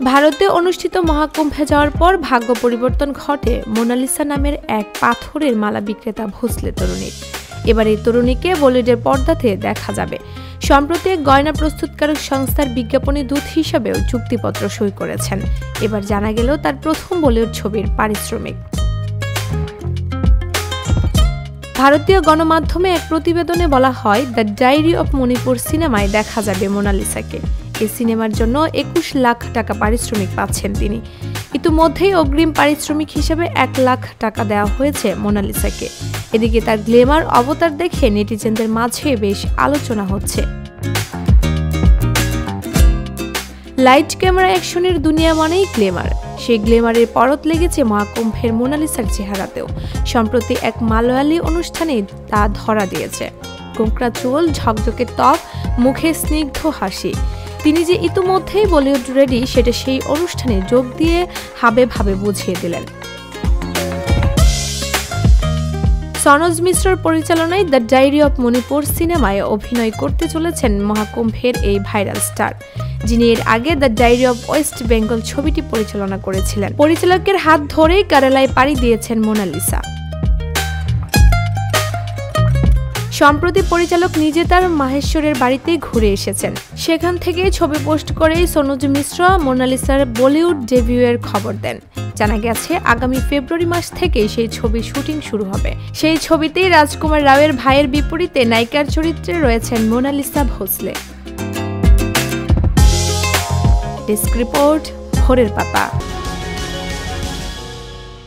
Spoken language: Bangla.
ভারতে অনুষ্ঠিত মহাকুম্ভে যাওয়ার পর ভাগ্য পরিবর্তন ঘটে মোনালিসা নামের এক পাথরের মালা বিক্রেতা ভোসলে তরুণীর। এবার এই তরুণীকে বলিউডের পর্দাতে দেখা যাবে। সম্প্রতি গয়না প্রস্তুতকারক সংস্থার বিজ্ঞাপনী দূত হিসেবেও চুক্তিপত্র সই করেছেন। এবার জানা গেল তার প্রথম বলিউড ছবির পারিশ্রমিক। ভারতীয় গণমাধ্যমে এক প্রতিবেদনে বলা হয়, দ্য ডায়েরি অব মণিপুর সিনেমায় দেখা যাবে মোনালিসাকে। এই সিনেমার জন্য 21 লাখ টাকা পারিশ্রমিক পাচ্ছেন তিনি। ইতিমধ্যেই অগ্রিম পারিশ্রমিক হিসেবে 1 লাখ টাকা দেওয়া হয়েছে মোনালিসাকে। এদিকে তার গ্ল্যামার অবতার দেখে নেটিজেনদের মাঝে বেশ আলোচনা হচ্ছে। লাইট ক্যামেরা অ্যাকশনের দুনিয়া মানেই গ্ল্যামার। সেই গ্ল্যামারের পরত লেগেছে মহাকুম্ভের মোনালিসার চেহারাতেও। সম্প্রতি এক মালয়ালি অনুষ্ঠানে তা ধরা দিয়েছে। কোঁকড়া চুল, ঝকঝকে ত্বক, মুখে স্নিগ্ধ হাসি। তিনি যে ইতিমধ্যেই বলিউড রেডি সেটা সেই অনুষ্ঠানে যোগ দিয়ে হাবে ভাবে বুঝিয়ে দিলেন। সনোজ মিশ্রর পরিচালনায় দ্য ডায়েরি অব মণিপুর সিনেমায় অভিনয় করতে চলেছেন মহাকুম্ভের এই ভাইরাল স্টার, যিনি এর আগে the diary of West Bengal ছবিটি পরিচালনা করেছিলেন। পরিচালকের হাত ধরেই কেরালায় পাড়ি দিয়েছেন মোনালিসা। সম্প্রতি পরিচালক নিজে তার মাহেশ্বরের বাড়িতে ঘুরে এসেছেন। সেখান থেকে ছবি পোস্ট করেই সনোজ মিশ্র মোনালিসার বলিউড ডেবিউয়ের খবর দেন। জানা গেছে আগামী ফেব্রুয়ারি মাস থেকে সেই ছবির শুটিং শুরু হবে। সেই ছবিতেই রাজকুমার রাওয়ের ভাইয়ের বিপরীতে নায়িকার চরিত্রে রয়েছেন মোনালিসা ভোসলে। ডেস্ক রিপোর্ট, ভোরের পাতা।